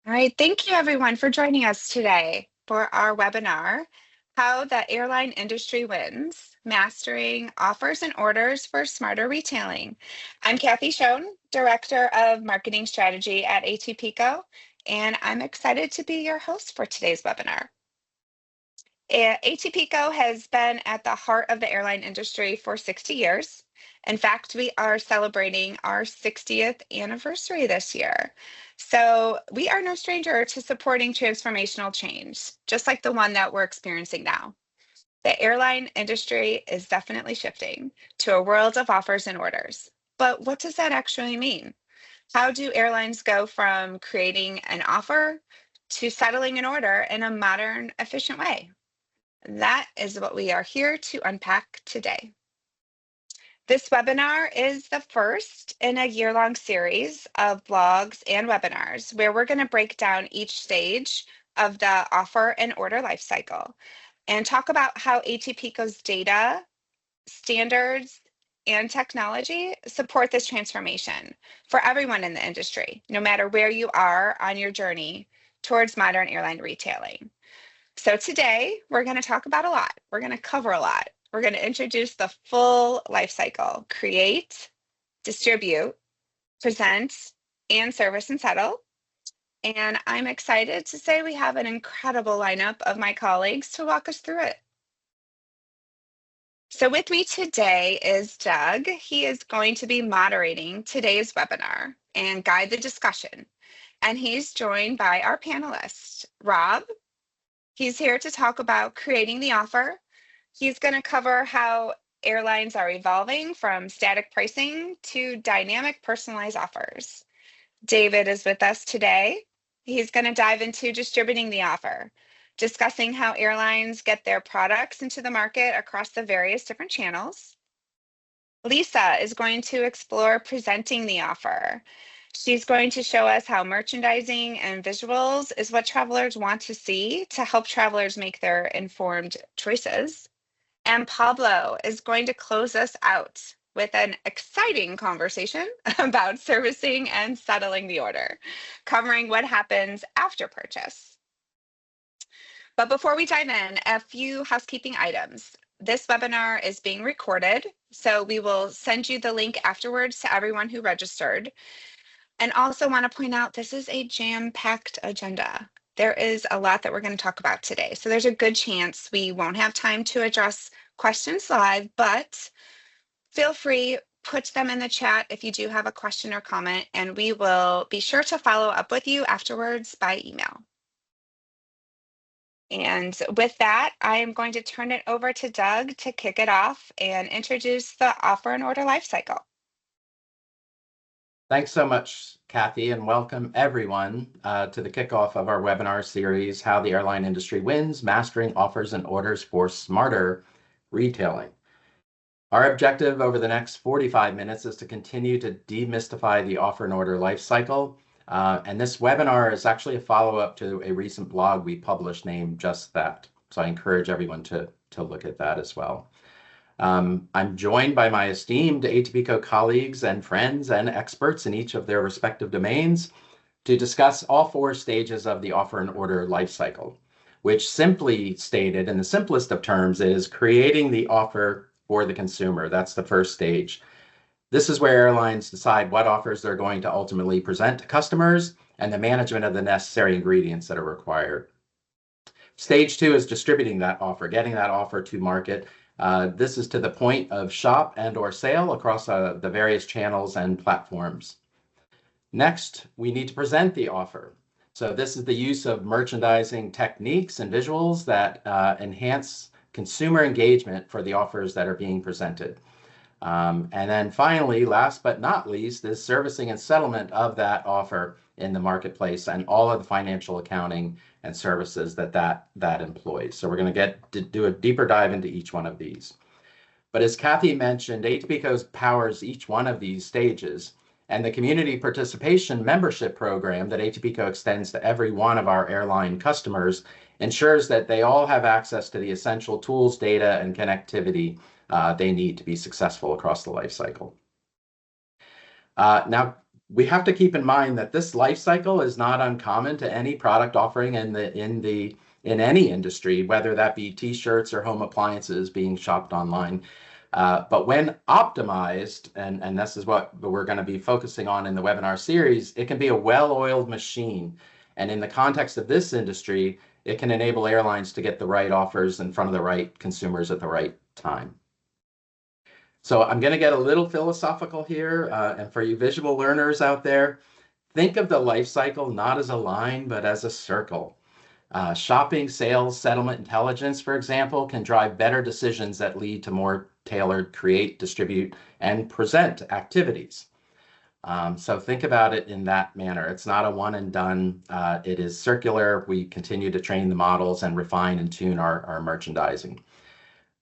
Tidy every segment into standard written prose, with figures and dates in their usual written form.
All right, thank you everyone for joining us today for our webinar, How the Airline Industry Wins, Mastering Offers and Orders for Smarter Retailing. I'm Kathy Schoen, Director of Marketing Strategy at ATPCO, and I'm excited to be your host for today's webinar. ATPCO has been at the heart of the airline industry for 60 years. In fact, we are celebrating our 60th anniversary this year. So we are no stranger to supporting transformational change, just like the one that we're experiencing now. The airline industry is definitely shifting to a world of offers and orders. But what does that actually mean? How do airlines go from creating an offer to settling an order in a modern, efficient way? That is what we are here to unpack today. This webinar is the first in a year-long series of blogs and webinars where we're going to break down each stage of the offer and order lifecycle and talk about how ATPCO's data, standards, and technology support this transformation for everyone in the industry, no matter where you are on your journey towards modern airline retailing. So today we're going to talk about a lot. We're going to cover a lot. We're going to introduce the full life cycle: create, distribute, present, and service and settle. And I'm excited to say we have an incredible lineup of my colleagues to walk us through it. So with me today is Doug. He is going to be moderating today's webinar and guide the discussion. And he's joined by our panelists, Rob. He's here to talk about creating the offer. He's going to cover how airlines are evolving from static pricing to dynamic personalized offers. David is with us today. He's going to dive into distributing the offer, discussing how airlines get their products into the market across the various different channels. Lisa is going to explore presenting the offer. She's going to show us how merchandising and visuals is what travelers want to see to help travelers make their informed choices. And Pablo is going to close us out with an exciting conversation about servicing and settling the order, covering what happens after purchase. But before we dive in, a few housekeeping items. This webinar is being recorded, so we will send you the link afterwards to everyone who registered. And also want to point out, this is a jam-packed agenda. There is a lot that we're going to talk about today. So there's a good chance we won't have time to address questions live, but feel free, put them in the chat if you do have a question or comment, and we will be sure to follow up with you afterwards by email. And with that, I am going to turn it over to Doug to kick it off and introduce the offer and order lifecycle. Thanks so much, Kathy, and welcome everyone to the kickoff of our webinar series, How the Airline Industry Wins, Mastering Offers and Orders for Smarter Retailing. Our objective over the next 45 minutes is to continue to demystify the offer and order lifecycle. And this webinar is actually a follow-up to a recent blog we published named just that. So I encourage everyone to look at that as well. I'm joined by my esteemed ATPCO colleagues and friends and experts in each of their respective domains to discuss all four stages of the offer and order lifecycle, which simply stated in the simplest of terms is creating the offer for the consumer. That's the first stage. This is where airlines decide what offers they're going to ultimately present to customers and the management of the necessary ingredients that are required. Stage two is distributing that offer, getting that offer to market. This is to the point of shop and or sale across the various channels and platforms. Next, we need to present the offer. So this is the use of merchandising techniques and visuals that enhance consumer engagement for the offers that are being presented. And then finally, last but not least, is servicing and settlement of that offer in the marketplace and all of the financial accounting and services that employs. So we're going to do a deeper dive into each one of these. But as Kathy mentioned, ATPCO powers each one of these stages, and the community participation membership program that ATPCO extends to every one of our airline customers ensures that they all have access to the essential tools, data, and connectivity they need to be successful across the life cycle. Now, we have to keep in mind that this life cycle is not uncommon to any product offering in any industry, whether that be t-shirts or home appliances being shopped online. But when optimized, and this is what we're going to be focusing on in the webinar series, it can be a well-oiled machine. And in the context of this industry, it can enable airlines to get the right offers in front of the right consumers at the right time. So I'm going to get a little philosophical here. And for you visual learners out there, think of the life cycle not as a line, but as a circle. Shopping, sales, settlement, intelligence, for example, can drive better decisions that lead to more tailored create, distribute, and present activities. So think about it in that manner. It's not a one and done. It is circular. We continue to train the models and refine and tune our merchandising.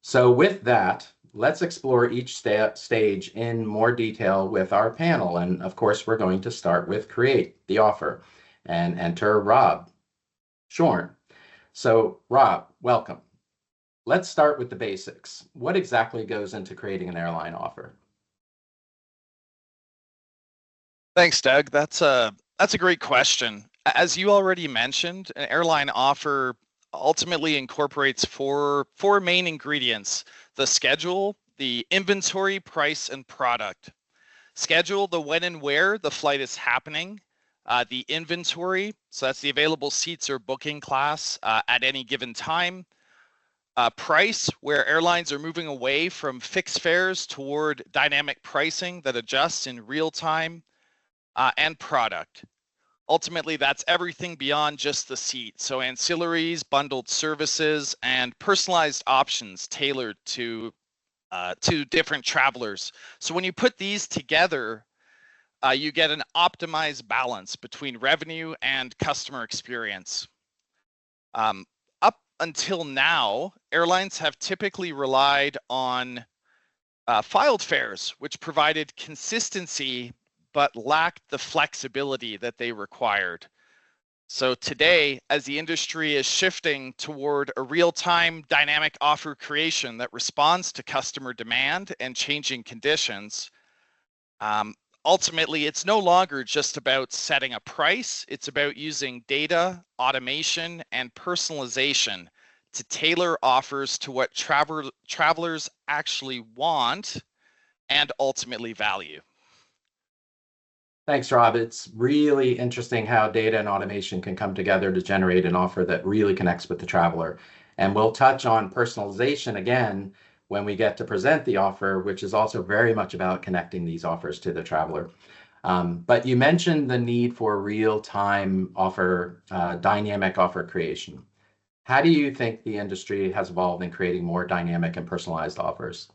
So with that, let's explore each stage in more detail with our panel. And of course, we're going to start with create the offer and enter Rob Shorn. So Rob, welcome. Let's start with the basics. What exactly goes into creating an airline offer? Thanks, Doug. That's a great question. As you already mentioned, an airline offer ultimately incorporates four main ingredients: the schedule, the inventory, price, and product. Schedule, the when and where the flight is happening. The inventory, so that's the available seats or booking class at any given time. Price, where airlines are moving away from fixed fares toward dynamic pricing that adjusts in real time. And product. Ultimately, that's everything beyond just the seat. So ancillaries, bundled services, and personalized options tailored to different travelers. So when you put these together, you get an optimized balance between revenue and customer experience. Up until now, airlines have typically relied on filed fares, which provided consistency but lacked the flexibility that they required. So today, as the industry is shifting toward a real-time dynamic offer creation that responds to customer demand and changing conditions, ultimately, it's no longer just about setting a price. It's about using data, automation, and personalization to tailor offers to what travelers actually want and ultimately value. Thanks, Rob. It's really interesting how data and automation can come together to generate an offer that really connects with the traveler. And we'll touch on personalization again when we get to present the offer, which is also very much about connecting these offers to the traveler. But you mentioned the need for real-time offer, dynamic offer creation. How do you think the industry has evolved in creating more dynamic and personalized offers?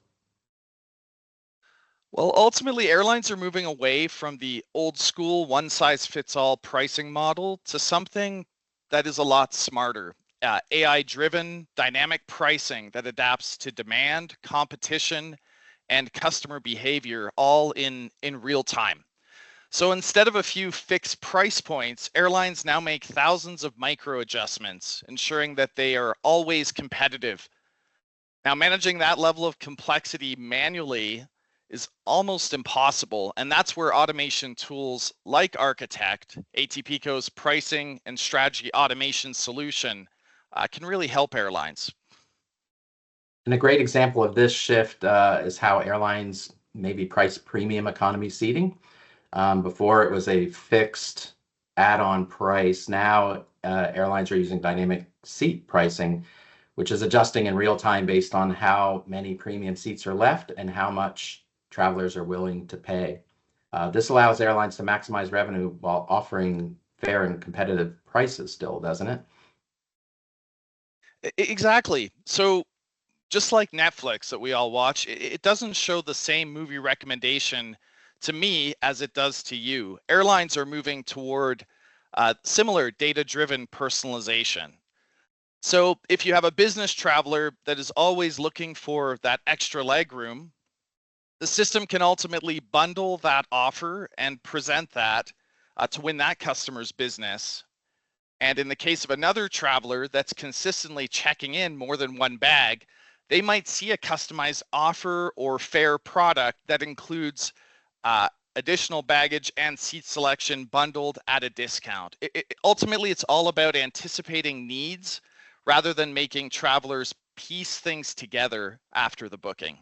Well, ultimately, airlines are moving away from the old school one-size-fits-all pricing model to something that is a lot smarter. AI-driven dynamic pricing that adapts to demand, competition, and customer behavior all in real time. So instead of a few fixed price points, airlines now make thousands of micro adjustments, ensuring that they are always competitive. Now, managing that level of complexity manually is almost impossible. And that's where automation tools like Architect, ATPCO's pricing and strategy automation solution can really help airlines. And a great example of this shift is how airlines maybe price premium economy seating. Before it was a fixed add-on price. Now airlines are using dynamic seat pricing, which is adjusting in real time based on how many premium seats are left and how much travelers are willing to pay. This allows airlines to maximize revenue while offering fair and competitive prices still, doesn't it? Exactly. So just like Netflix that we all watch, it doesn't show the same movie recommendation to me as it does to you. Airlines are moving toward similar data-driven personalization. So if you have a business traveler that is always looking for that extra leg room, the system can ultimately bundle that offer and present that to win that customer's business. And in the case of another traveler that's consistently checking in more than one bag, they might see a customized offer or fare product that includes additional baggage and seat selection bundled at a discount. Ultimately, it's all about anticipating needs rather than making travelers piece things together after the booking.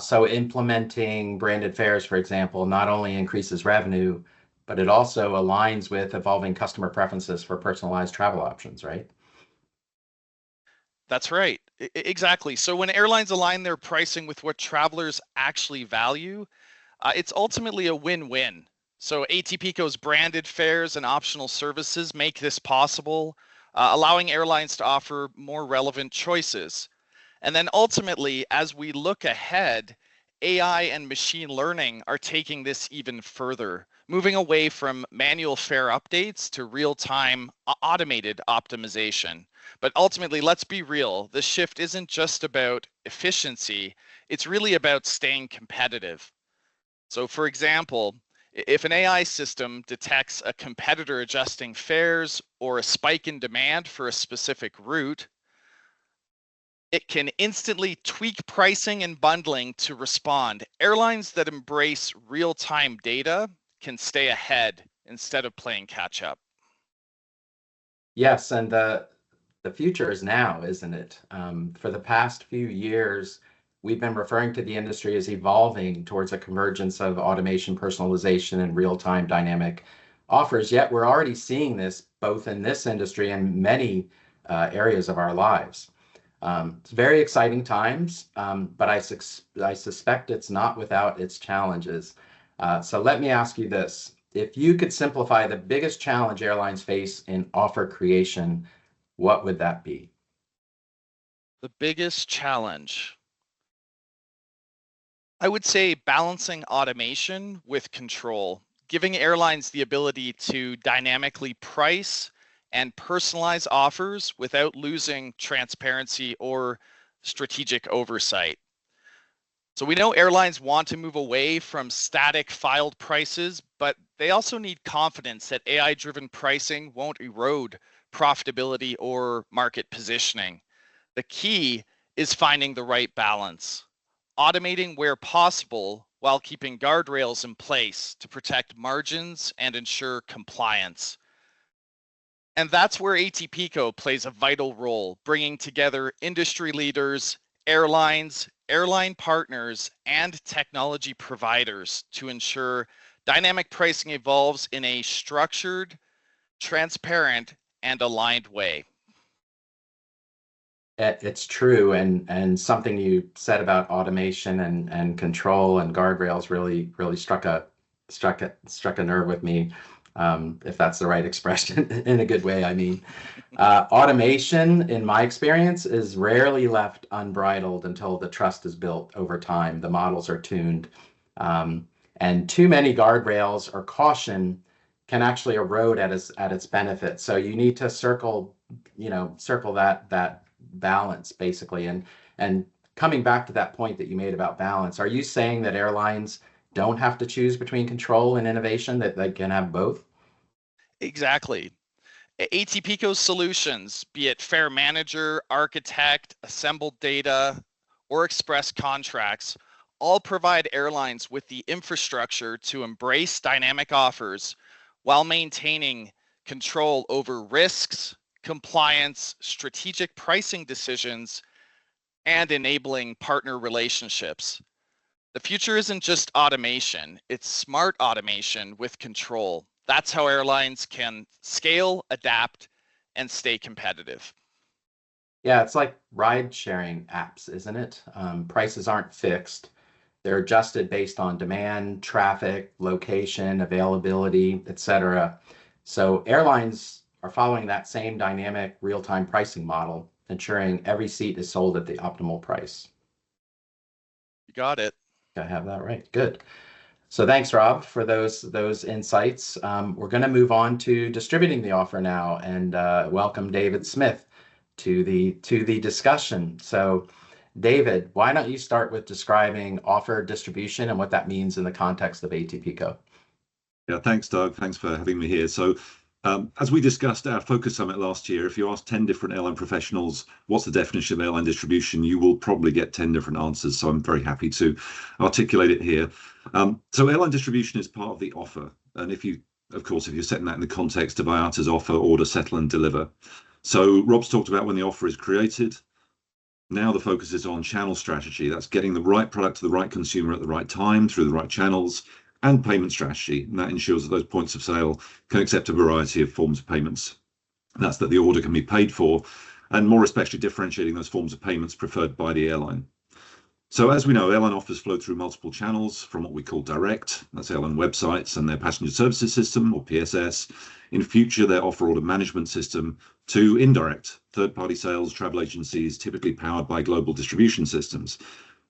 So implementing branded fares, for example, not only increases revenue, but it also aligns with evolving customer preferences for personalized travel options, right? That's right. Exactly. So when airlines align their pricing with what travelers actually value, it's ultimately a win-win. So ATPCO's branded fares and optional services make this possible, allowing airlines to offer more relevant choices. And then ultimately, as we look ahead, AI and machine learning are taking this even further, moving away from manual fare updates to real-time automated optimization. But ultimately, let's be real, this shift isn't just about efficiency, it's really about staying competitive. So for example, if an AI system detects a competitor adjusting fares or a spike in demand for a specific route, it can instantly tweak pricing and bundling to respond. Airlines that embrace real-time data can stay ahead instead of playing catch up. Yes, and the future is now, isn't it? For the past few years, we've been referring to the industry as evolving towards a convergence of automation, personalization, and real-time dynamic offers. Yet we're already seeing this both in this industry and many areas of our lives. It's very exciting times, but I suspect it's not without its challenges. So let me ask you this. If you could simplify the biggest challenge airlines face in offer creation, what would that be? The biggest challenge, I would say balancing automation with control, giving airlines the ability to dynamically price and personalize offers without losing transparency or strategic oversight. So we know airlines want to move away from static filed prices, but they also need confidence that AI-driven pricing won't erode profitability or market positioning. The key is finding the right balance, automating where possible while keeping guardrails in place to protect margins and ensure compliance. And that's where ATPCO plays a vital role, bringing together industry leaders, airlines, airline partners, and technology providers to ensure dynamic pricing evolves in a structured, transparent, and aligned way. It's true, and something you said about automation and control and guardrails really struck a nerve with me, if that's the right expression, in a good way, I mean. Automation, in my experience, is rarely left unbridled until the trust is built over time. The models are tuned, and too many guardrails or caution can actually erode at its benefit. So you need to circle that balance basically. And coming back to that point that you made about balance, are you saying that airlines don't have to choose between control and innovation, that they can have both? Exactly. ATPCO solutions, be it Fare Manager, Architect, Assembled Data, or Express Contracts, all provide airlines with the infrastructure to embrace dynamic offers while maintaining control over risks, compliance, strategic pricing decisions, and enabling partner relationships. The future isn't just automation, it's smart automation with control. That's how airlines can scale, adapt, and stay competitive. Yeah, it's like ride sharing apps, isn't it? Prices aren't fixed. They're adjusted based on demand, traffic, location, availability, etc. So airlines are following that same dynamic real-time pricing model, ensuring every seat is sold at the optimal price. You got it. I have that right. Good. So thanks, Rob, for those insights. We're going to move on to distributing the offer now, and welcome David Smith to the discussion. So, David, why don't you start with describing offer distribution and what that means in the context of ATPCO? Yeah, thanks, Doug. Thanks for having me here. So, as we discussed at our Focus Summit last year, if you ask 10 different airline professionals what's the definition of airline distribution, you will probably get 10 different answers. So I'm very happy to articulate it here. So airline distribution is part of the offer. And if you're setting that in the context of IATA's offer, order, settle, and deliver. So Rob's talked about when the offer is created. Now the focus is on channel strategy. That's getting the right product to the right consumer at the right time through the right channels, and payment strategy. And that ensures that those points of sale can accept a variety of forms of payments. And that's that the order can be paid for, and more especially differentiating those forms of payments preferred by the airline. So as we know, airline offers flow through multiple channels from what we call direct, that's airline websites and their passenger services system, or PSS. In future, their offer order management system, to indirect, third-party sales, travel agencies, typically powered by global distribution systems.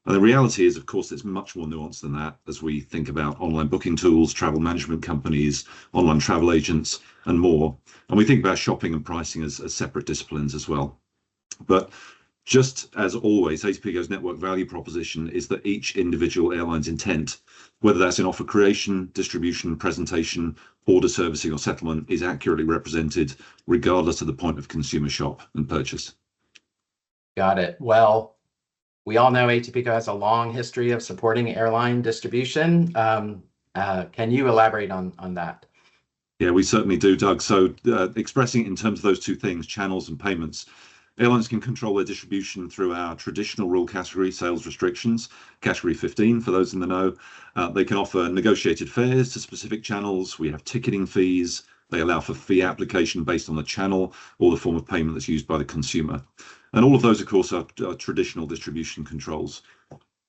And the reality is, of course, it's much more nuanced than that as we think about online booking tools, travel management companies, online travel agents, and more. And we think about shopping and pricing as separate disciplines as well. But just as always, ATPCo's network value proposition is that each individual airline's intent, whether that's in offer creation, distribution, presentation, order servicing, or settlement, is accurately represented regardless of the point of consumer shop and purchase. Got it. Well, we all know ATPCO has a long history of supporting airline distribution. Can you elaborate on that? Yeah, we certainly do, Doug. So expressing it in terms of those two things, channels and payments, airlines can control their distribution through our traditional rule category sales restrictions, category 15 for those in the know. They can offer negotiated fares to specific channels. We have ticketing fees. They allow for fee application based on the channel or the form of payment that's used by the consumer. And all of those, of course, are traditional distribution controls.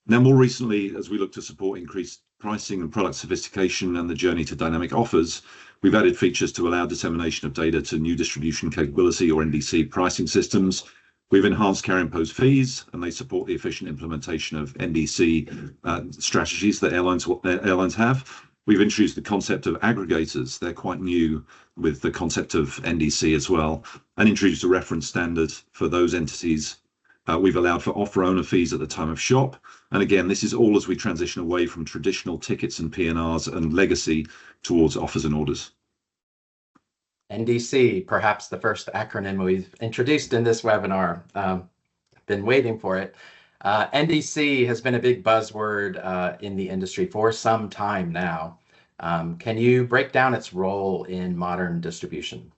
Now, more recently, as we look to support increased pricing and product sophistication and the journey to dynamic offers, we've added features to allow dissemination of data to new distribution capability, or NDC, pricing systems. We've enhanced carry impose fees, and they support the efficient implementation of NDC strategies that airlines have. We've introduced the concept of aggregators. They're quite new with the concept of NDC as well, and introduced a reference standard for those entities. We've allowed for offer owner fees at the time of shop. And again, this is all as we transition away from traditional tickets and PNRs and legacy towards offers and orders. NDC, perhaps the first acronym we've introduced in this webinar. Been waiting for it. NDC has been a big buzzword in the industry for some time now. Can you break down its role in modern distribution?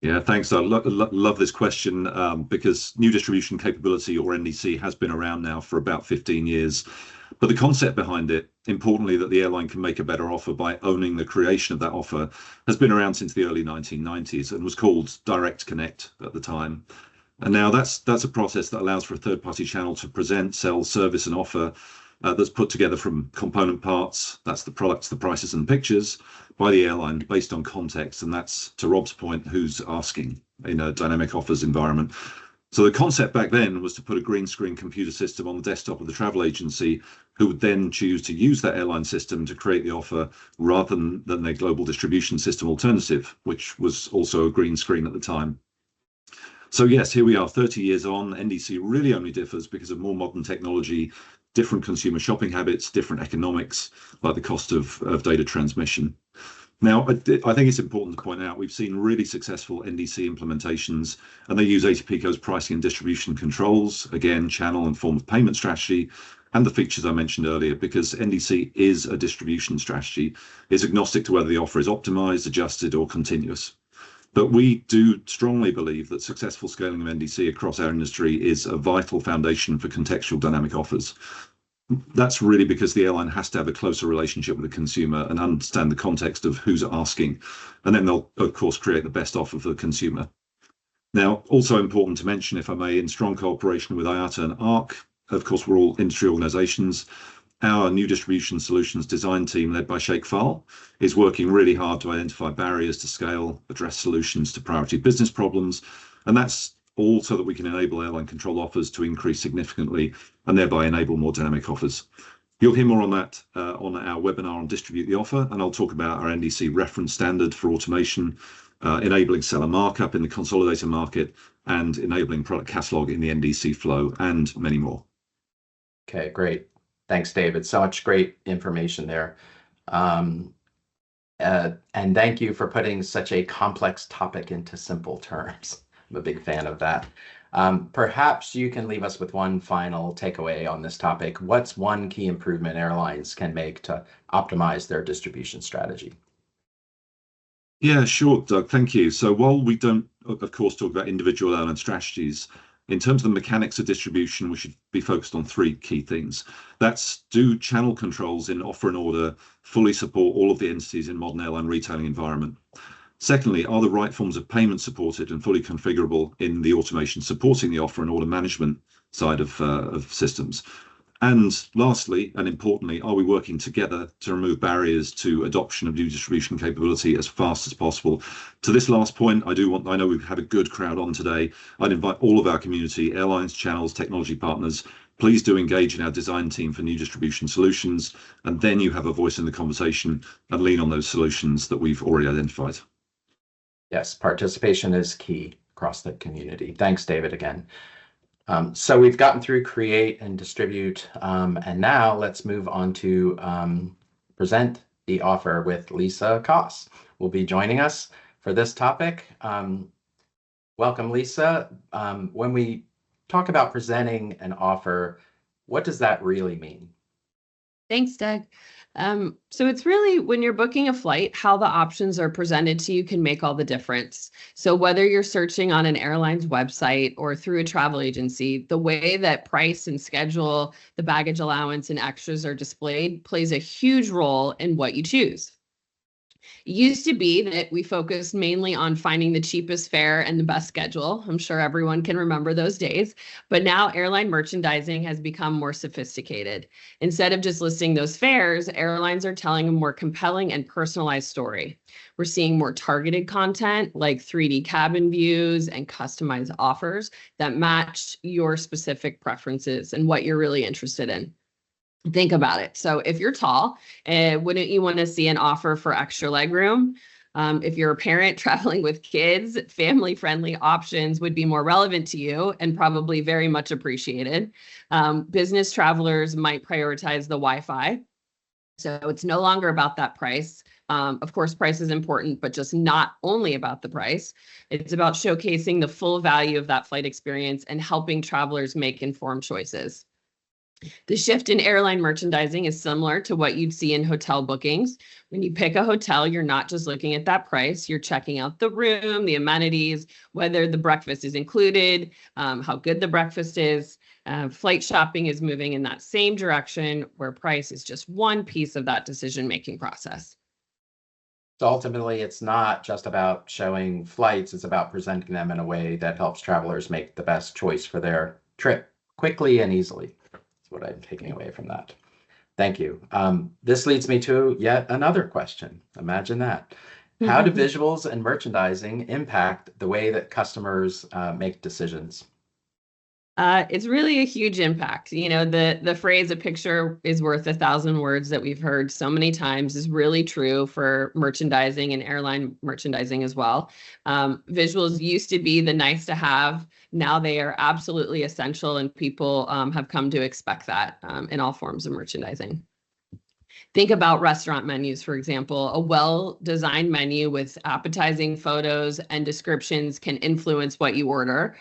Yeah, thanks. I love this question because new distribution capability, or NDC, has been around now for about 15 years. But the concept behind it, importantly, that the airline can make a better offer by owning the creation of that offer, has been around since the early 1990s and was called Direct Connect at the time. And now that's a process that allows for a third-party channel to present, sell, service, and offer that's put together from component parts, that's the products, the prices, and pictures, by the airline based on context. And that's, to Rob's point, who's asking in a dynamic offers environment. So the concept back then was to put a green screen computer system on the desktop of the travel agency, who would then choose to use that airline system to create the offer rather than their global distribution system alternative, which was also a green screen at the time. So yes, here we are 30 years on. NDC really only differs because of more modern technology, different consumer shopping habits, different economics, like the cost of data transmission. Now, I think it's important to point out we've seen really successful NDC implementations, and they use ATPCo's pricing and distribution controls, again, channel and form of payment strategy, and the features I mentioned earlier, because NDC is a distribution strategy. It's agnostic to whether the offer is optimized, adjusted, or continuous. But we do strongly believe that successful scaling of NDC across our industry is a vital foundation for contextual dynamic offers. That's really because the airline has to have a closer relationship with the consumer and understand the context of who's asking. And then they'll, of course, create the best offer for the consumer. Now, also important to mention, if I may, in strong cooperation with IATA and ARC, of course, we're all industry organizations. Our new distribution solutions design team, led by Sheikh Fal, is working really hard to identify barriers to scale, address solutions to priority business problems, and that's all so that we can enable airline control offers to increase significantly and thereby enable more dynamic offers. You'll hear more on that on our webinar on Distribute the Offer, and I'll talk about our NDC reference standard for automation, enabling seller markup in the consolidator market, and enabling product catalog in the NDC flow, and many more. Okay, great. Thanks, David. So much great information there. And thank you for putting such a complex topic into simple terms. I'm a big fan of that. Perhaps you can leave us with one final takeaway on this topic. What's one key improvement airlines can make to optimize their distribution strategy? Yeah, sure, Doug. Thank you. So while we don't, of course, talk about individual airline strategies, in terms of the mechanics of distribution, we should be focused on three key things. That's, do channel controls in offer and order fully support all of the entities in modern airline retailing environment? Secondly, are the right forms of payment supported and fully configurable in the automation supporting the offer and order management side of systems? And lastly, and importantly, are we working together to remove barriers to adoption of new distribution capability as fast as possible? To this last point, I know we've had a good crowd on today. I'd invite all of our community, airlines, channels, technology partners, please do engage in our design team for new distribution solutions, and then you have a voice in the conversation and lean on those solutions that we've already identified. Yes, participation is key across the community. Thanks, David, again. So we've gotten through create and distribute, and now let's move on to present the offer with Lisa Koss. Will be joining us for this topic. Welcome, Lisa. When we talk about presenting an offer, what does that really mean? Thanks, Doug. So it's really when you're booking a flight, how the options are presented to you can make all the difference. So whether you're searching on an airline's website or through a travel agency, the way that price and schedule, the baggage allowance and extras are displayed plays a huge role in what you choose. It used to be that we focused mainly on finding the cheapest fare and the best schedule. I'm sure everyone can remember those days. But now airline merchandising has become more sophisticated. Instead of just listing those fares, airlines are telling a more compelling and personalized story. We're seeing more targeted content like 3D cabin views and customized offers that match your specific preferences and what you're really interested in. Think about it. So if you're tall, wouldn't you want to see an offer for extra legroom? If you're a parent traveling with kids, family-friendly options would be more relevant to you and probably very much appreciated. Business travelers might prioritize the Wi-Fi. So it's no longer about that price. Of course, price is important, but just not only about the price. It's about showcasing the full value of that flight experience and helping travelers make informed choices. The shift in airline merchandising is similar to what you'd see in hotel bookings. When you pick a hotel, you're not just looking at that price, you're checking out the room, the amenities, whether the breakfast is included, how good the breakfast is. Flight shopping is moving in that same direction where price is just one piece of that decision-making process. So ultimately, it's not just about showing flights, it's about presenting them in a way that helps travelers make the best choice for their trip quickly and easily. What I'm taking away from that. Thank you. This leads me to yet another question. Imagine that. How do visuals and merchandising impact the way that customers make decisions? It's really a huge impact. You know, the phrase "a picture is worth 1,000 words" that we've heard so many times is really true for merchandising and airline merchandising as well. Visuals used to be the nice to have. Now they are absolutely essential, and people have come to expect that in all forms of merchandising. Think about restaurant menus, for example. A well-designed menu with appetizing photos and descriptions can influence what you order,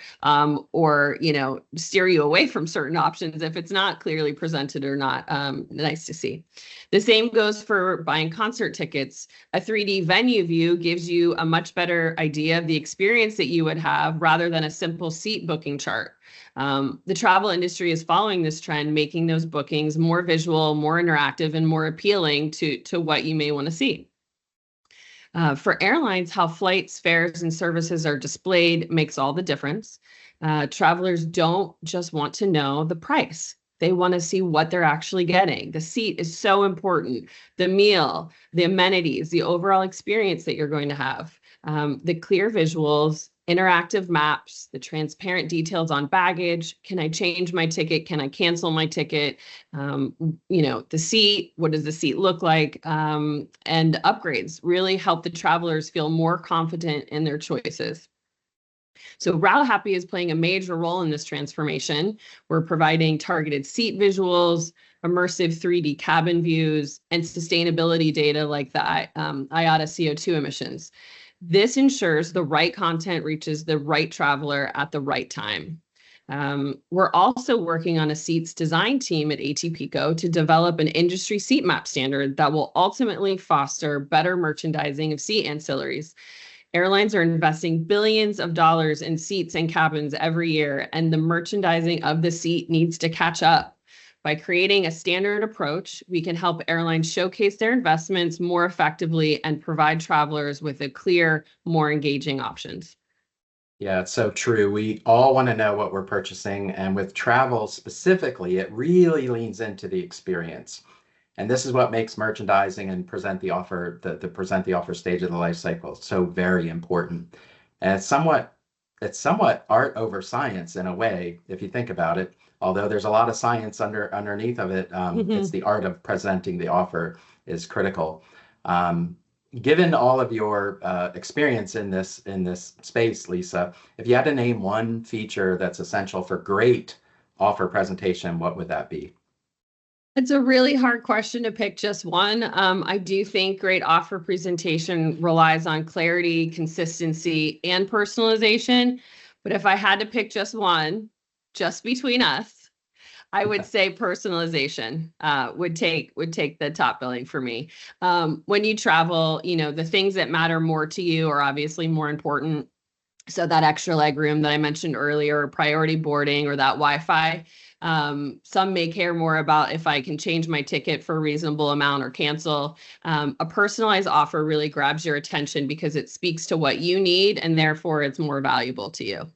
or, you know, steer you away from certain options if it's not clearly presented or not nice to see. The same goes for buying concert tickets. A 3D venue view gives you a much better idea of the experience that you would have rather than a simple seat booking chart. The travel industry is following this trend, making those bookings more visual, more interactive, and more appealing to what you may want to see. For airlines, how flights, fares, and services are displayed makes all the difference. Travelers don't just want to know the price. They want to see what they're actually getting. The seat is so important. The meal, the amenities, the overall experience that you're going to have. The clear visuals, interactive maps, the transparent details on baggage. Can I change my ticket? Can I cancel my ticket? You know, the seat, what does the seat look like? And upgrades really help the travelers feel more confident in their choices. So Route Happy is playing a major role in this transformation. We're providing targeted seat visuals, immersive 3D cabin views, and sustainability data like the IATA CO2 emissions. This ensures the right content reaches the right traveler at the right time. We're also working on a seats design team at ATPCO to develop an industry seat map standard that will ultimately foster better merchandising of seat ancillaries. Airlines are investing billions of dollars in seats and cabins every year, and the merchandising of the seat needs to catch up. By creating a standard approach, we can help airlines showcase their investments more effectively and provide travelers with a clear, more engaging options. Yeah, it's so true. We all want to know what we're purchasing, and with travel specifically, it really leans into the experience. And this is what makes merchandising and present the offer, the present the offer stage of the life cycle so very important. And it's somewhat art over science in a way, if you think about it. Although there's a lot of science underneath of it, it's the art of presenting the offer is critical. Um, Given all of your experience in this space, Lisa, if you had to name one feature that's essential for great offer presentation, what would that be? It's a really hard question to pick just one. I do think great offer presentation relies on clarity, consistency, and personalization. But if I had to pick just one, just between us, I would say personalization would take the top billing for me. When you travel, the things that matter more to you are obviously more important. So that extra leg room that I mentioned earlier, priority boarding, or that Wi-Fi. Some may care more about if I can change my ticket for a reasonable amount or cancel. A personalized offer really grabs your attention because it speaks to what you need, and therefore it's more valuable to you.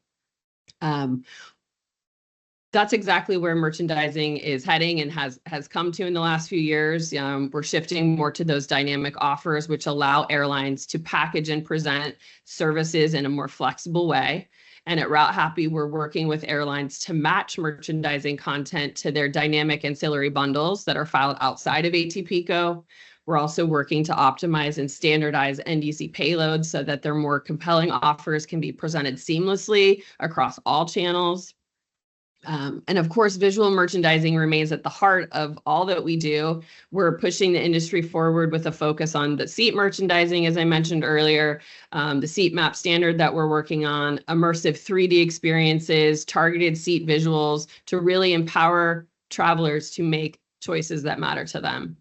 That's exactly where merchandising is heading and has come to in the last few years. We're shifting more to those dynamic offers, which allow airlines to package and present services in a more flexible way. And at Route Happy, we're working with airlines to match merchandising content to their dynamic ancillary bundles that are filed outside of ATPCO. We're also working to optimize and standardize NDC payloads so that their more compelling offers can be presented seamlessly across all channels. And of course, visual merchandising remains at the heart of all that we do. We're pushing the industry forward with a focus on the seat merchandising, as I mentioned earlier, the seat map standard that we're working on, immersive 3D experiences, targeted seat visuals to really empower travelers to make choices that matter to them.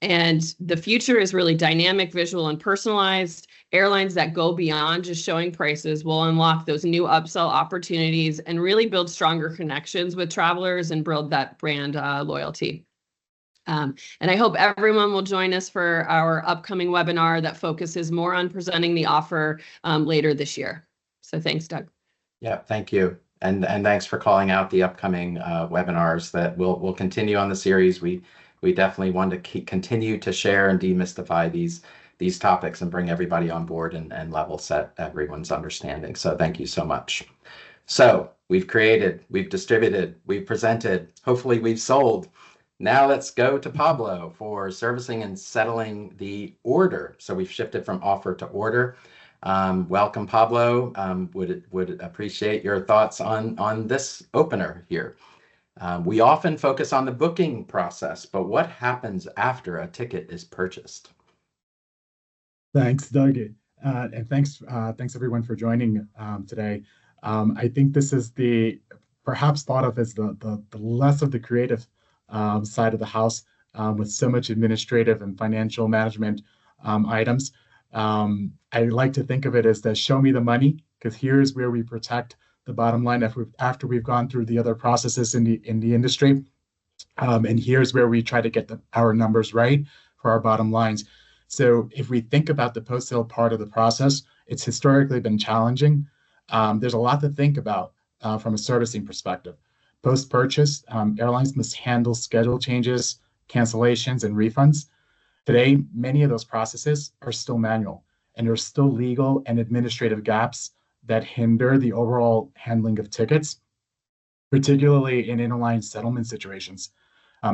And the future is really dynamic, visual, and personalized. Airlines that go beyond just showing prices will unlock those new upsell opportunities and really build stronger connections with travelers and build that brand loyalty. And I hope everyone will join us for our upcoming webinar that focuses more on presenting the offer later this year. So thanks, Doug. Yeah, thank you. And thanks for calling out the upcoming webinars that we'll continue on the series. We definitely want to continue to share and demystify these topics and bring everybody on board and level set everyone's understanding. So thank you so much. So we've created, we've distributed, we've presented, hopefully we've sold. Now let's go to Pablo for servicing and settling the order. So we've shifted from offer to order. Welcome, Pablo. Would appreciate your thoughts on this opener here. We often focus on the booking process, but what happens after a ticket is purchased? Thanks, Doug, and thanks everyone for joining today. I think this is perhaps thought of as the less of the creative side of the house with so much administrative and financial management items. I like to think of it as the show me the money, because here's where we protect the bottom line after we've gone through the other processes in the industry, and here's where we try to get our numbers right for our bottom lines. So if we think about the post-sale part of the process, it's historically been challenging. There's a lot to think about from a servicing perspective. Post-purchase, airlines must handle schedule changes, cancellations, and refunds. Today, many of those processes are still manual, and there's still legal and administrative gaps that hinder the overall handling of tickets, particularly in interline settlement situations.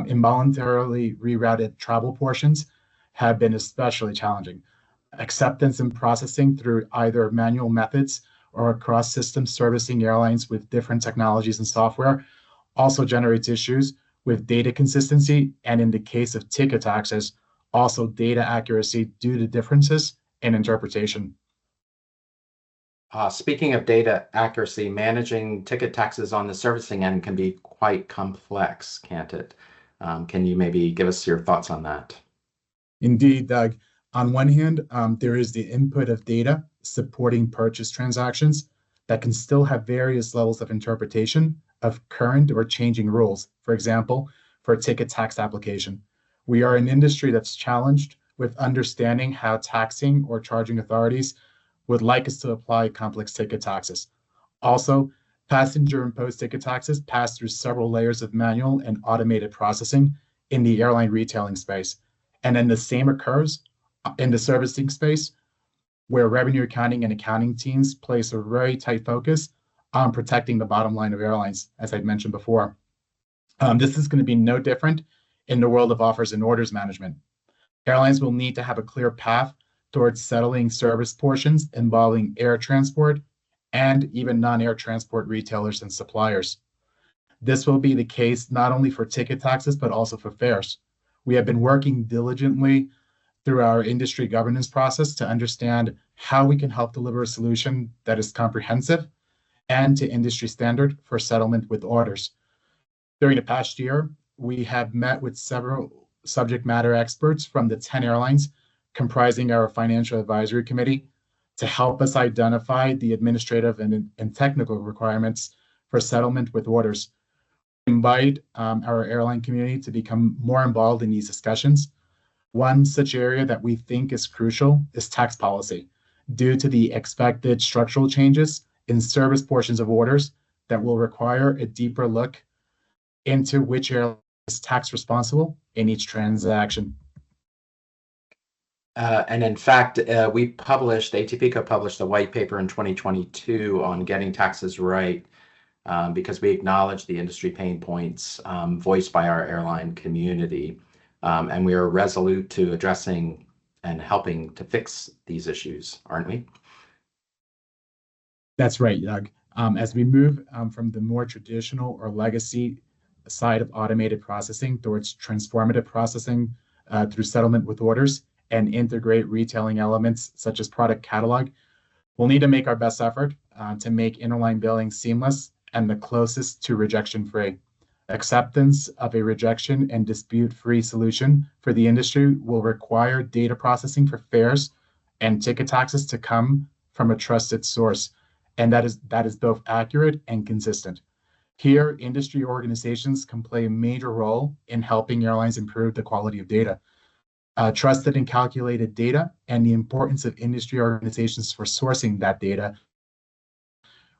Involuntarily rerouted travel portions have been especially challenging. Acceptance and processing through either manual methods or across systems servicing airlines with different technologies and software also generates issues with data consistency, and in the case of ticket taxes, also data accuracy due to differences in interpretation. Speaking of data accuracy, managing ticket taxes on the servicing end can be quite complex, can't it? Can you maybe give us your thoughts on that? Indeed, Doug. On one hand, there is the input of data supporting purchase transactions that can still have various levels of interpretation of current or changing rules. For example, for a ticket tax application, we are an industry that's challenged with understanding how taxing or charging authorities would like us to apply complex ticket taxes. Also, passenger imposed ticket taxes pass through several layers of manual and automated processing in the airline retailing space. And then the same occurs in the servicing space, where revenue accounting and accounting teams place a very tight focus on protecting the bottom line of airlines, as I mentioned before. This is going to be no different in the world of offers and orders management. Airlines will need to have a clear path towards settling service portions involving air transport and even non-air transport retailers and suppliers. This will be the case not only for ticket taxes, but also for fares. We have been working diligently through our industry governance process to understand how we can help deliver a solution that is comprehensive and to industry standard for settlement with orders. During the past year, we have met with several subject matter experts from the 10 airlines comprising our financial advisory committee to help us identify the administrative and technical requirements for settlement with orders. We invite our airline community to become more involved in these discussions. One such area that we think is crucial is tax policy, due to the expected structural changes in service portions of orders that will require a deeper look into which airline is tax responsible in each transaction. And in fact, ATPCO published a white paper in 2022 on getting taxes right, because we acknowledge the industry pain points voiced by our airline community. And we are resolute to addressing and helping to fix these issues, aren't we? That's right, Doug. As we move from the more traditional or legacy side of automated processing towards transformative processing through settlement with orders and integrate retailing elements such as product catalog, we'll need to make our best effort to make interline billing seamless and the closest to rejection-free. Acceptance of a rejection and dispute-free solution for the industry will require data processing for fares and ticket taxes to come from a trusted source, and that is both accurate and consistent. Here, industry organizations can play a major role in helping airlines improve the quality of data. Trusted and calculated data and the importance of industry organizations for sourcing that data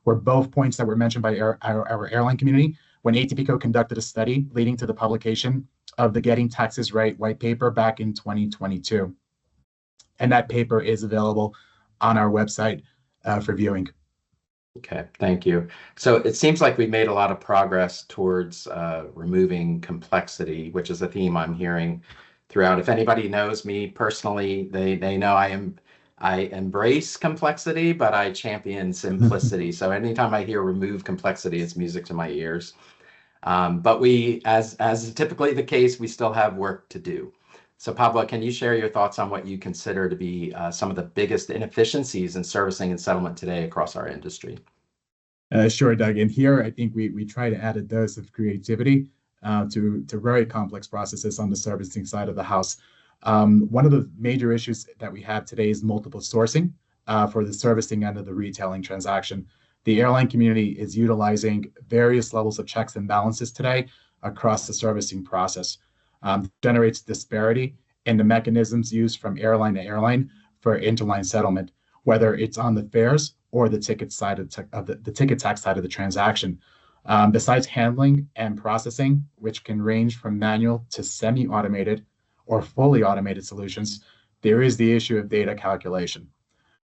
were both points that were mentioned by our airline community when ATPCO conducted a study leading to the publication of the Getting Taxes Right white paper back in 2022. And that paper is available on our website for viewing. Okay, thank you. So it seems like we made a lot of progress towards removing complexity, which is a theme I'm hearing throughout. If anybody knows me personally, they know I embrace complexity, but I champion simplicity. So anytime I hear remove complexity, it's music to my ears. But we, as is typically the case, we still have work to do. So Pablo, can you share your thoughts on what you consider to be some of the biggest inefficiencies in servicing and settlement today across our industry? Sure, Doug. And here, I think we try to add a dose of creativity to very complex processes on the servicing side of the house. One of the major issues that we have today is multiple sourcing for the servicing end of the retailing transaction. The airline community is utilizing various levels of checks and balances today across the servicing process. Generates disparity in the mechanisms used from airline to airline for interline settlement, whether it's on the fares or the ticket side of the ticket tax side of the transaction. Besides handling and processing, which can range from manual to semi-automated or fully automated solutions, there is the issue of data calculation.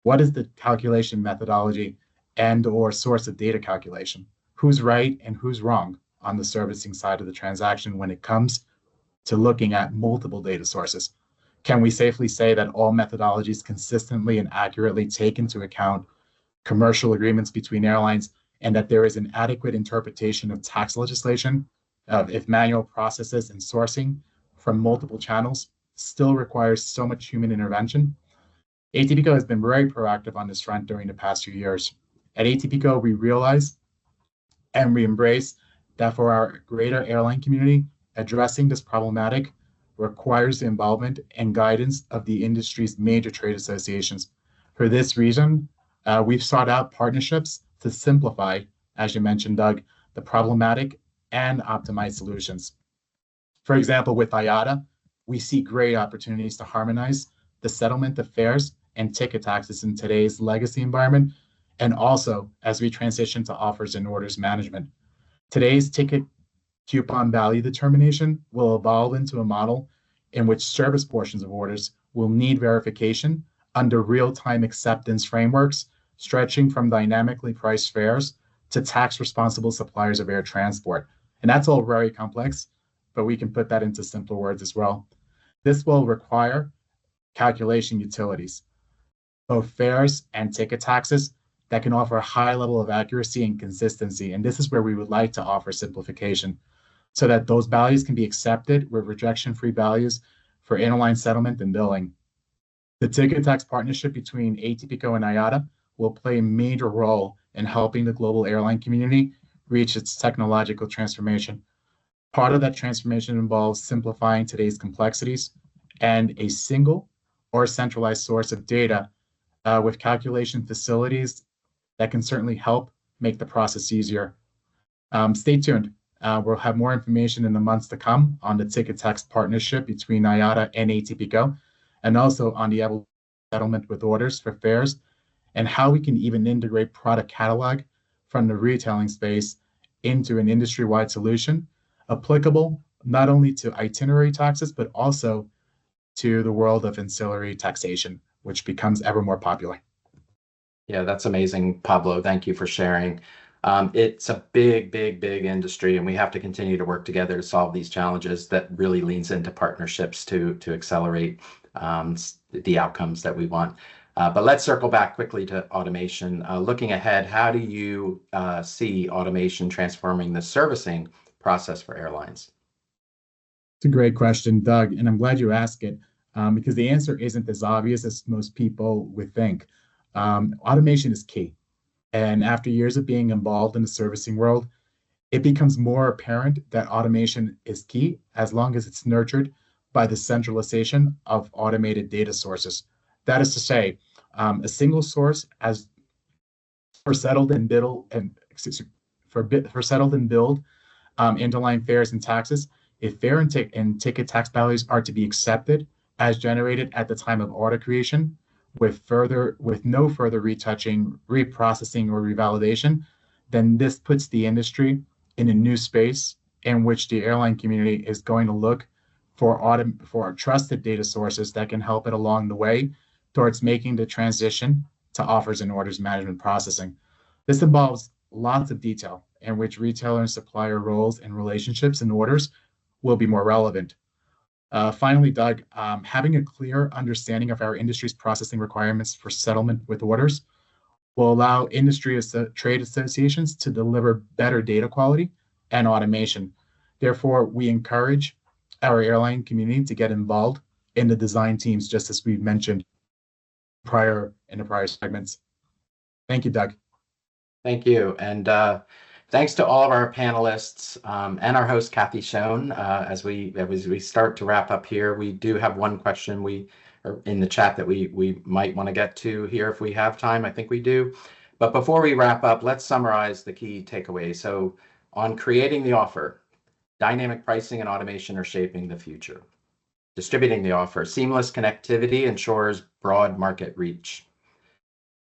What is the calculation methodology and or source of data calculation? Who's right and who's wrong on the servicing side of the transaction when it comes to looking at multiple data sources? Can we safely say that all methodologies consistently and accurately take into account commercial agreements between airlines and that there is an adequate interpretation of tax legislation if manual processes and sourcing from multiple channels still requires so much human intervention? ATPCO has been very proactive on this front during the past few years. At ATPCO, we realize and we embrace that for our greater airline community, addressing this problematic requires the involvement and guidance of the industry's major trade associations. For this reason, we've sought out partnerships to simplify, as you mentioned, Doug, the problematic and optimize solutions. For example, with IATA, we see great opportunities to harmonize the settlement of fares and ticket taxes in today's legacy environment, and also as we transition to offers and orders management. Today's ticket coupon value determination will evolve into a model in which service portions of orders will need verification under real-time acceptance frameworks, stretching from dynamically priced fares to tax-responsible suppliers of air transport. And that's all very complex, but we can put that into simpler words as well. This will require calculation utilities, both fares and ticket taxes, that can offer a high level of accuracy and consistency. And this is where we would like to offer simplification so that those values can be accepted with rejection-free values for interline settlement and billing. The ticket tax partnership between ATPCO and IATA will play a major role in helping the global airline community reach its technological transformation. Part of that transformation involves simplifying today's complexities and a single or centralized source of data with calculation facilities that can certainly help make the process easier. Stay tuned. We'll have more information in the months to come on the ticket tax partnership between IATA and ATPCO, and also on the settlement with orders for fares, and how we can even integrate product catalog from the retailing space into an industry-wide solution applicable not only to itinerary taxes, but also to the world of ancillary taxation, which becomes ever more popular. Yeah, that's amazing, Pablo. Thank you for sharing. It's a big industry, and we have to continue to work together to solve these challenges. That really leans into partnerships to accelerate the outcomes that we want. But let's circle back quickly to automation. Looking ahead, how do you see automation transforming the servicing process for airlines? It's a great question, Doug, and I'm glad you asked it because the answer isn't as obvious as most people would think. Automation is key. And after years of being involved in the servicing world, it becomes more apparent that automation is key as long as it's nurtured by the centralization of automated data sources. That is to say, a single source as for settled and billed interline fares and taxes, if fare and ticket tax values are to be accepted as generated at the time of order creation, with no further retouching, reprocessing, or revalidation, then this puts the industry in a new space in which the airline community is going to look for trusted data sources that can help it along the way towards making the transition to offers and orders management processing. This involves lots of detail in which retailer and supplier roles and relationships and orders will be more relevant. Finally, Doug, having a clear understanding of our industry's processing requirements for settlement with orders will allow trade associations to deliver better data quality and automation. Therefore, we encourage our airline community to get involved in the design teams, just as we mentioned in the prior segments. Thank you, Doug. Thank you. And thanks to all of our panelists and our host, Kathy Schoen. As we start to wrap up here, we do have one question in the chat that we might want to get to here if we have time. I think we do. But before we wrap up, let's summarize the key takeaways. So on creating the offer, dynamic pricing and automation are shaping the future. Distributing the offer, seamless connectivity ensures broad market reach.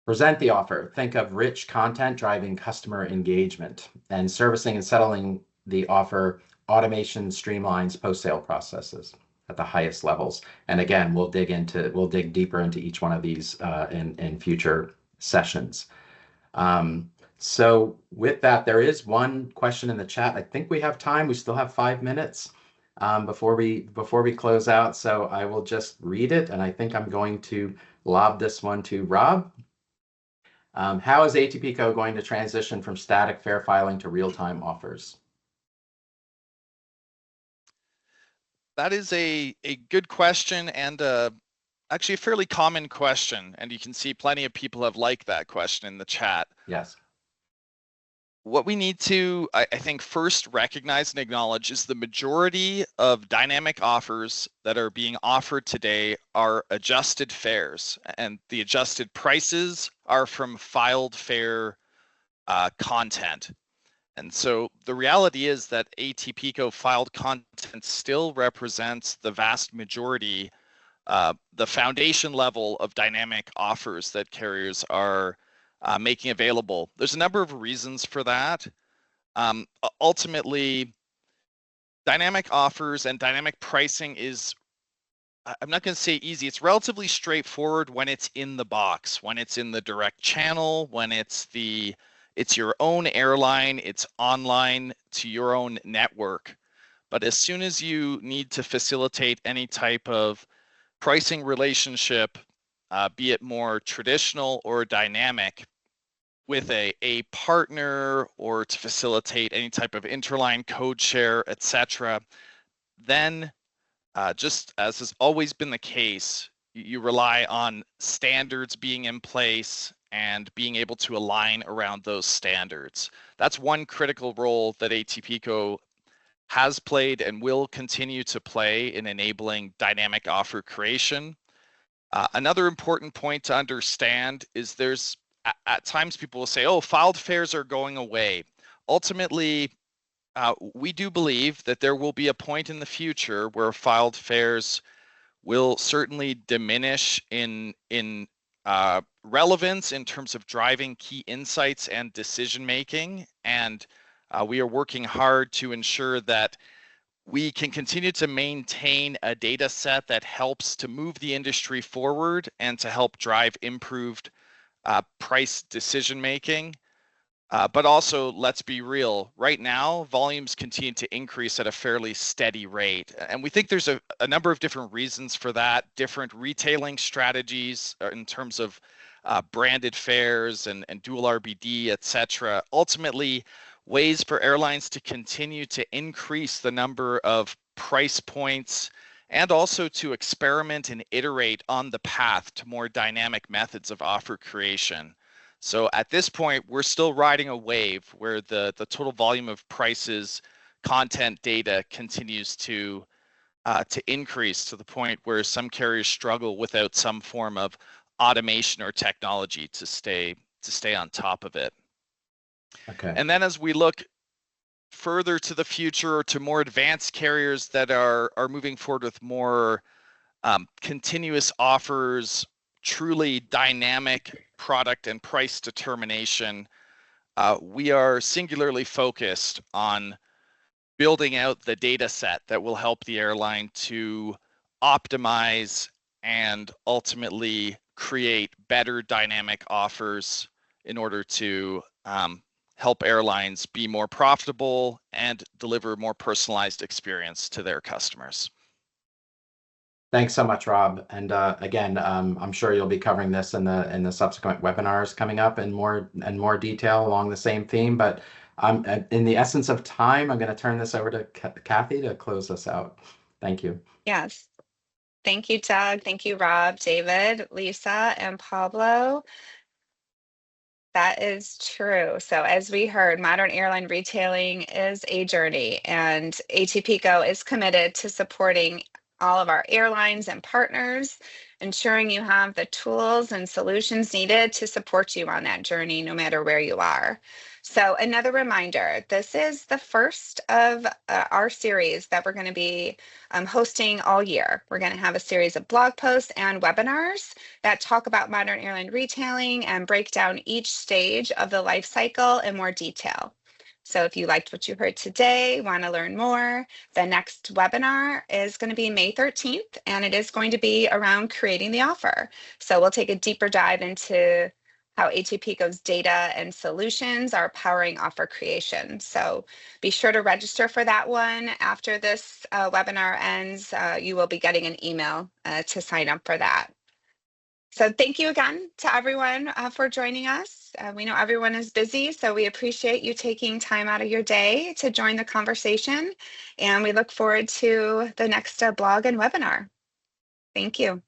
Present the offer. Think of rich content driving customer engagement, and servicing and settling the offer. Automation streamlines post-sale processes at the highest levels. And again, we'll dig deeper into each one of these in future sessions. So with that, there is one question in the chat. I think we have time. We still have 5 minutes before we close out. So I will just read it, and I think I'm going to lob this one to Rob. How is ATPCO going to transition from static fare filing to real-time offers? That is a good question, and actually a fairly common question, and you can see plenty of people have liked that question in the chat. Yes. What we need to, I think, first recognize and acknowledge is the majority of dynamic offers that are being offered today are adjusted fares, and the adjusted prices are from filed fare content. And so the reality is that ATPCO filed content still represents the vast majority, the foundation level of dynamic offers that carriers are making available. There's a number of reasons for that. Ultimately, dynamic offers and dynamic pricing is, I'm not going to say easy, it's relatively straightforward when it's in the box, when it's in the direct channel, when it's your own airline, it's online to your own network. But as soon as you need to facilitate any type of pricing relationship, be it more traditional or dynamic, with a partner or to facilitate any type of interline code share, etc., then just as has always been the case, you rely on standards being in place and being able to align around those standards. That's one critical role that ATPCO has played and will continue to play in enabling dynamic offer creation. Another important point to understand is there's at times people will say, oh, filed fares are going away. Ultimately, we do believe that there will be a point in the future where filed fares will certainly diminish in relevance in terms of driving key insights and decision making. And we are working hard to ensure that we can continue to maintain a data set that helps to move the industry forward and to help drive improved price decision making. But also, let's be real, right now, volumes continue to increase at a fairly steady rate. And we think there's a number of different reasons for that, different retailing strategies in terms of branded fares and dual RBD, et cetera. Ultimately, ways for airlines to continue to increase the number of price points and also to experiment and iterate on the path to more dynamic methods of offer creation. So at this point, we're still riding a wave where the total volume of prices, content data continues to increase to the point where some carriers struggle without some form of automation or technology to stay on top of it. Okay. And then as we look further to the future or to more advanced carriers that are moving forward with more continuous offers, truly dynamic product and price determination, we are singularly focused on building out the data set that will help the airline to optimize and ultimately create better dynamic offers in order to help airlines be more profitable and deliver more personalized experience to their customers. Thanks so much, Rob. And again, I'm sure you'll be covering this in the subsequent webinars coming up in more detail along the same theme. But in the essence of time, I'm going to turn this over to Kathy to close us out. Thank you. Yes. Thank you, Doug. Thank you, Rob, David, Lisa, and Pablo. That is true. So as we heard, modern airline retailing is a journey, and ATPCO is committed to supporting all of our airlines and partners, ensuring you have the tools and solutions needed to support you on that journey, no matter where you are. So another reminder, this is the first of our series that we're going to be hosting all year. We're going to have a series of blog posts and webinars that talk about modern airline retailing and break down each stage of the life cycle in more detail. So if you liked what you heard today, want to learn more, the next webinar is going to be May 13th, and it is going to be around creating the offer. So we'll take a deeper dive into how ATPCO's data and solutions are powering offer creation. So be sure to register for that one. After this webinar ends, you will be getting an email to sign up for that. So thank you again to everyone for joining us. We know everyone is busy, so we appreciate you taking time out of your day to join the conversation. And we look forward to the next blog and webinar. Thank you.